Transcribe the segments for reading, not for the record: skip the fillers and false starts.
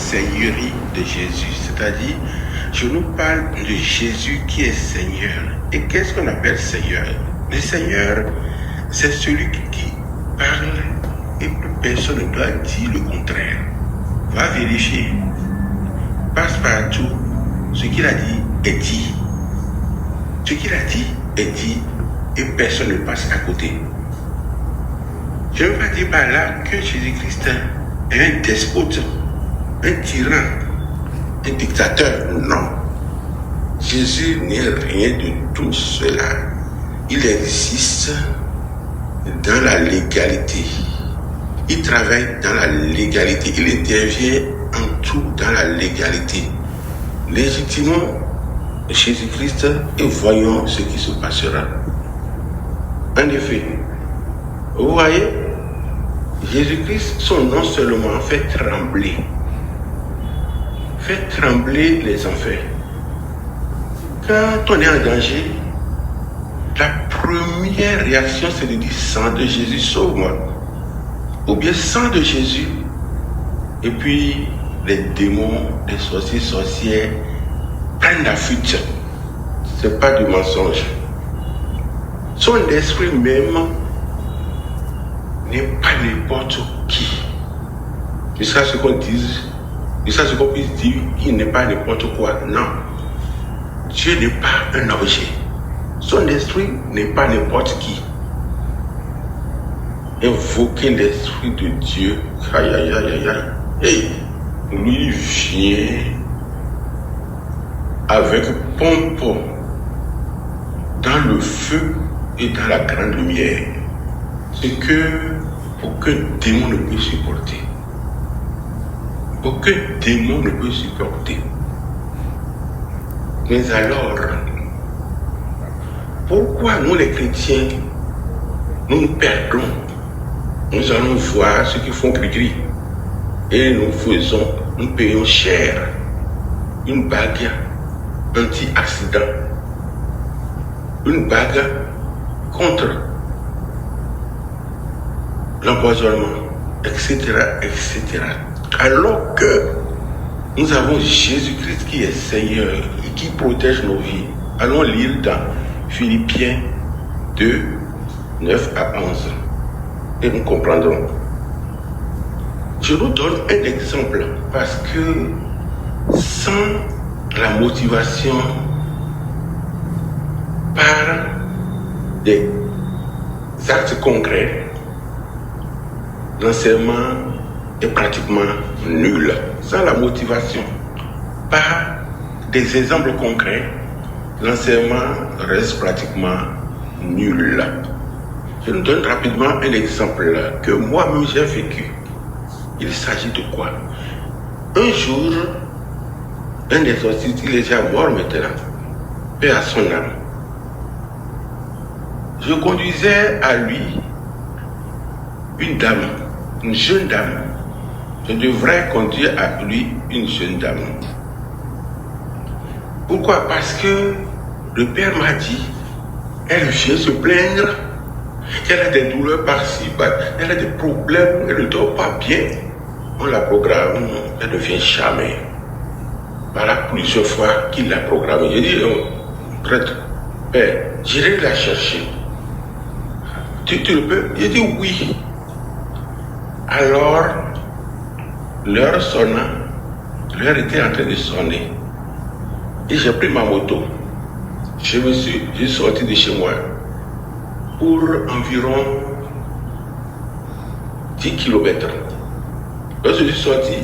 seigneurie de Jésus, c'est-à-dire, je nous parle de Jésus qui est Seigneur. Et qu'est-ce qu'on appelle Seigneur? Le Seigneur, c'est celui qui parle et plus personne ne doit dire le contraire. Va vérifier. Passe partout. Ce qu'il a dit est dit. Ce qu'il a dit est dit et personne ne passe à côté. Je ne veux pas dire par là que Jésus-Christ est un despote, un tyran, un dictateur. Non. Jésus n'est rien de tout cela. Il existe dans la légalité. Il travaille dans la légalité. Il intervient en tout dans la légalité. Légitimons Jésus-Christ et voyons ce qui se passera. En effet, vous voyez, Jésus-Christ, son nom seulement fait trembler les enfers. Quand on est en danger, la première réaction, c'est de dire sang de Jésus, sauve-moi. Ou bien sang de Jésus. Et puis, les démons, les sorciers, sorcières prennent la fuite. Ce n'est pas du mensonge. Son esprit même n'est pas n'importe qui. Jusqu'à ce qu'on dise, jusqu'à ce qu'on puisse dire qu'il n'est pas n'importe quoi. Non. Dieu n'est pas un objet. Son esprit n'est pas n'importe qui. Invoquer l'esprit de Dieu. Aïe, aïe, aïe, aïe, aïe. Hey, lui vient avec pompe dans le feu et dans la grande lumière. Ce que aucun démon ne peut supporter. Aucun démon ne peut supporter. Mais alors, pourquoi nous les chrétiens, nous perdons? Nous allons voir ceux qui font gris-gris. Et nous payons cher une bague anti-accident. Une bague contre l'empoisonnement, etc., etc. Alors que nous avons Jésus-Christ qui est Seigneur et qui protège nos vies. Allons lire dans Philippiens 2, 9 à 11 et nous comprendrons. Je vous donne un exemple parce que sans la motivation par des actes concrets, l'enseignement est pratiquement nul. Sans la motivation par des exemples concrets, l'enseignement reste pratiquement nul. Je vous donne rapidement un exemple que moi-même j'ai vécu. Il s'agit de quoi? Un jour, un exorciste, il est déjà mort maintenant, paix à son âme. Je conduisais à lui une dame, une jeune dame. Je devrais conduire à lui une jeune dame. Pourquoi? Parce que le père m'a dit, elle vient se plaindre, qu'elle a des douleurs par-ci, elle a des problèmes, elle ne dort pas bien. On la programme, elle ne vient jamais. Voilà plusieurs fois qu'il l'a programmée. J'ai dit, prêtre, père, j'irai la chercher. Tu le peux? Il dit oui. Alors, l'heure sonna, l'heure était en train de sonner. Et j'ai pris ma moto. J'ai sorti de chez moi pour environ 10 km. Lorsque je suis sorti,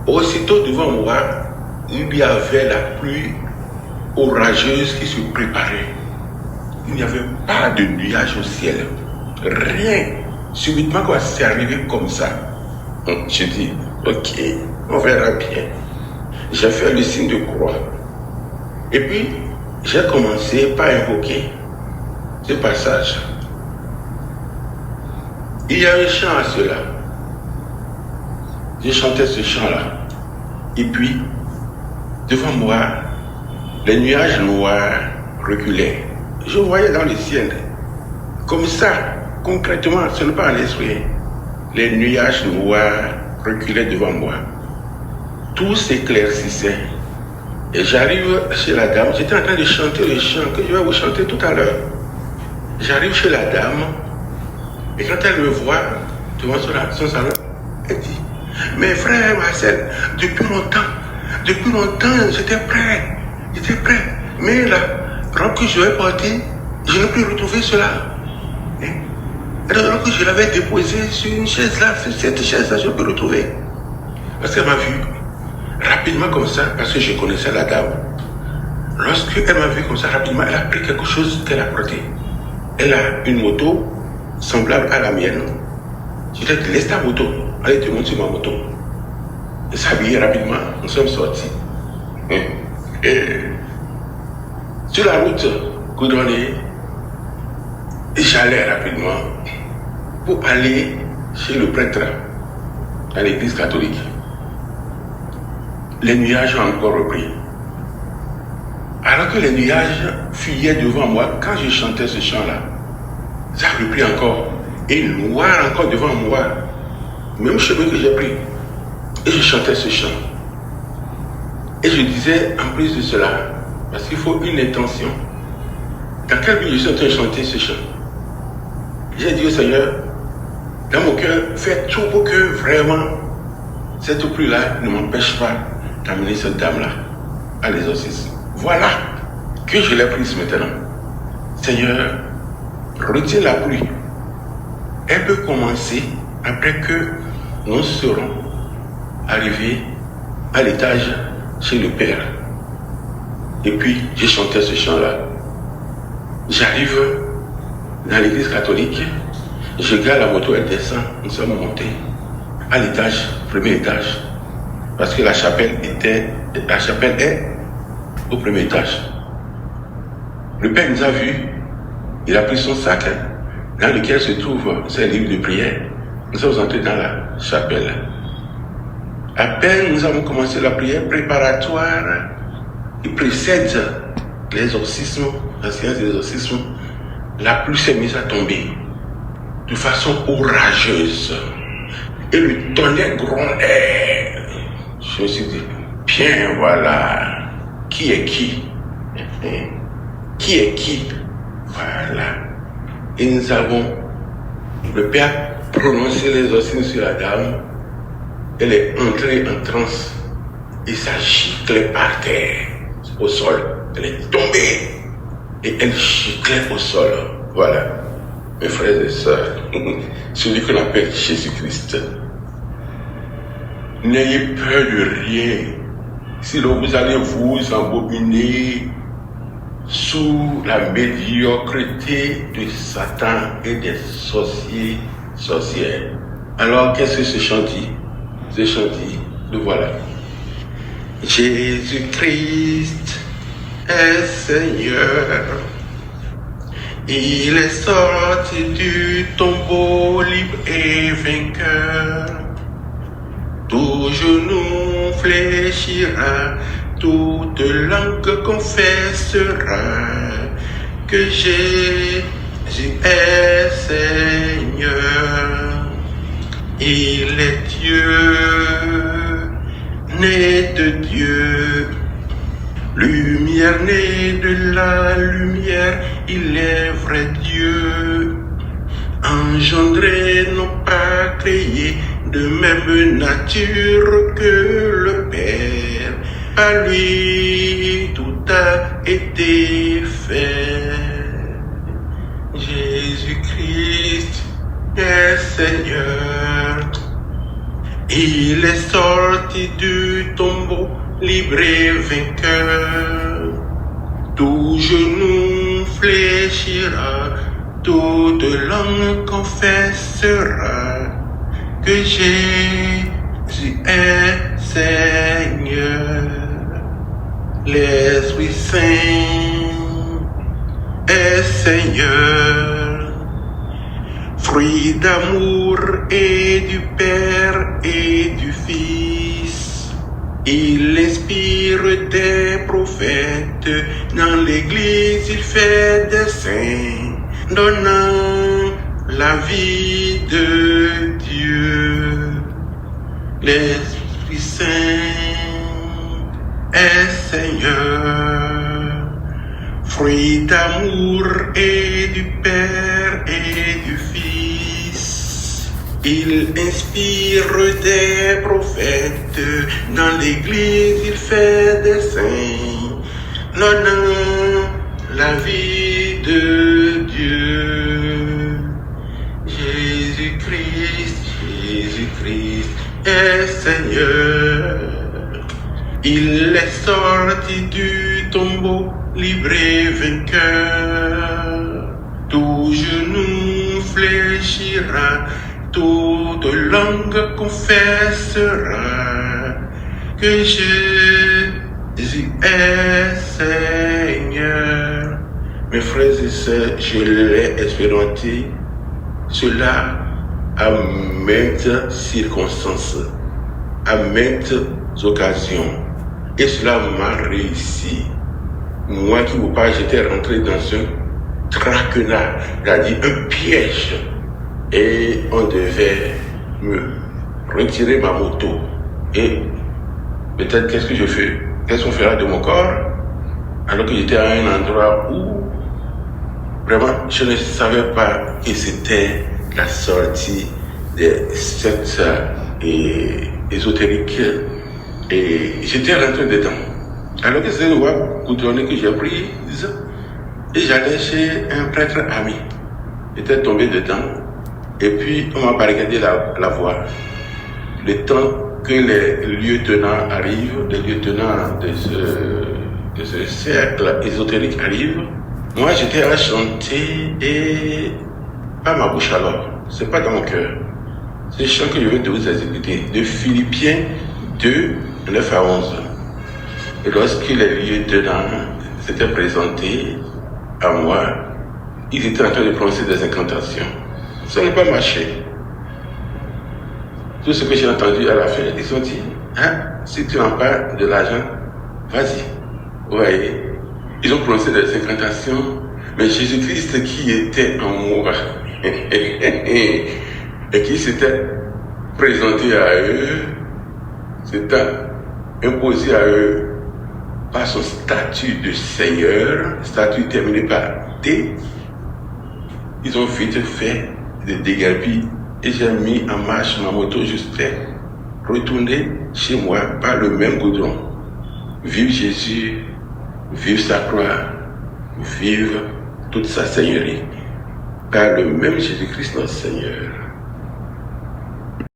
aussitôt devant moi, il y avait la pluie orageuse qui se préparait. Il n'y avait pas de nuages au ciel. Rien. Subitement, quand c'est arrivé comme ça, je dis, ok, on verra bien. J'ai fait le signe de croix. Et puis, j'ai commencé par invoquer ce passage. Il y a un chant à cela. Je chantais ce chant-là. Et puis, devant moi, les nuages noirs reculaient. Je voyais dans le ciel. Comme ça, concrètement, ce n'est pas un esprit. Les nuages noirs reculaient devant moi. tout s'éclaircissait. Et j'arrive chez la dame, j'étais en train de chanter le chant que je vais vous chanter tout à l'heure. J'arrive chez la dame, et quand elle me voit devant son salon, elle dit, mais frère Marcel, depuis longtemps, j'étais prêt. Mais la robe que je vais porter, je n'ai plus retrouvé cela. Alors que je l'avais déposée sur une chaise là, sur cette chaise là, je peux retrouver. Parce qu'elle m'a vu rapidement comme ça, parce que je connaissais la dame. Lorsqu'elle m'a vu comme ça rapidement, elle a pris quelque chose qu'elle a porté. Elle a une moto semblable à la mienne. Je lui ai dit, laisse ta moto. Allez, te monte sur ma moto. Elle s'est habillée rapidement, nous sommes sortis. Et sur la route goudronnée, j'allais rapidement pour aller chez le prêtre à l'église catholique. Les nuages ont encore repris. Alors que les nuages fuyaient devant moi, quand je chantais ce chant-là, ça a repris encore. Et noir encore devant moi. Même chemin que j'ai pris. Et je chantais ce chant. Et je disais, en plus de cela, parce qu'il faut une intention. Dans quel but je suis en train de chanter ce chant? J'ai dit au Seigneur, dans mon cœur, fais tout pour que vraiment, cette pluie-là ne m'empêche pas d'amener cette dame-là à l'exorcisme. Voilà que je l'ai prise maintenant. Seigneur, retiens la pluie. Elle peut commencer après que nous serons arrivés à l'étage chez le Père. Et puis, j'ai chanté ce chant-là. J'arrive dans l'église catholique, je garde la moto, elle descend, nous sommes montés à l'étage, premier étage. Parce que la chapelle est au premier étage. Le Père nous a vus, il a pris son sac dans lequel se trouve ses livres de prière. Nous sommes entrés dans la chapelle. À peine nous avons commencé la prière préparatoire qui précède l'exorcisme, la séance d'exorcisme, la pluie s'est mise à tomber de façon orageuse. Et le tonnerre grondait. Je me suis dit, bien voilà, qui est qui? Qui est qui? Voilà. Et nous avons, le Père prononcé l'exorcisme sur la dame. Elle est entrée en transe et ça giclait par terre, au sol. Elle est tombée et elle giclait au sol. Voilà, mes frères et sœurs, celui qu'on appelle Jésus-Christ. N'ayez peur de rien. Si vous allez vous embobiner sous la médiocrité de Satan et des sorciers, sorcières. Alors qu'est-ce que ce chant dit? Ce chant dit, le voilà. Jésus-Christ est Seigneur. Il est sorti du tombeau libre et vainqueur. Tout genou fléchira, toute langue confessera que Jésus est Seigneur. Il est Dieu, né de Dieu, lumière née de la lumière, il est vrai Dieu, engendré, non pas créé, de même nature que le Père. À lui tout a été fait. Jésus-Christ est Seigneur. Il est sorti du tombeau, libre et vainqueur. Tout genou fléchira, toute langue confessera que Jésus est Seigneur. L'Esprit Saint est Seigneur, fruit d'amour et du Père et du Fils. Il inspire des prophètes, dans l'Église il fait des saints, donnant la vie de Dieu. L'Esprit Saint d'amour et du Père et du Fils. Il inspire des prophètes, dans l'Église il fait des saints, donnant la vie de Dieu. Jésus-Christ est Seigneur. Il est sorti du tombeau, livré vainqueur. Tout genou fléchira, toute langue confessera que Jésus est Seigneur. Mes frères et sœurs, je l'ai expérimenté, cela à maintes circonstances, à maintes occasions. Et cela m'a réussi. Moi qui vous parle, j'étais rentré dans un traquenard, c'est-à-dire un piège. Et on devait me retirer ma moto. Et peut-être qu'est-ce que je fais? Qu'est-ce qu'on fera de mon corps? Alors que j'étais à un endroit où vraiment je ne savais pas que c'était la sortie des sectes ésotériques. Et j'étais rentré dedans. Alors que c'est le roi goudronné que j'ai pris, et j'allais chez un prêtre ami. J'étais tombé dedans. Et puis on m'a barricadé la voie. Le temps que les lieutenants arrivent, les lieutenants de ce cercle ésotérique arrivent, moi j'étais à chanter et pas ma bouche alors, c'est pas dans mon cœur. C'est le chant que je viens de vous exécuter, de Philippiens 2, 9 à 11. Et lorsque les lieutenants s'étaient présentés à moi, ils étaient en train de prononcer des incantations. Ça n'a pas marché. Tout ce que j'ai entendu à la fin, ils ont dit, si tu n'as pas de l'argent, vas-y. Vous voyez, ils ont prononcé des incantations, mais Jésus-Christ qui était en moi et qui s'était présenté à eux, s'était imposé à eux par son statut de Seigneur, statut terminé par T, ils ont vite fait des déguerpis et j'ai mis en marche ma moto jusqu'à retourner chez moi par le même goudron. Vive Jésus, vive sa croix, vive toute sa seigneurie, par le même Jésus-Christ notre Seigneur.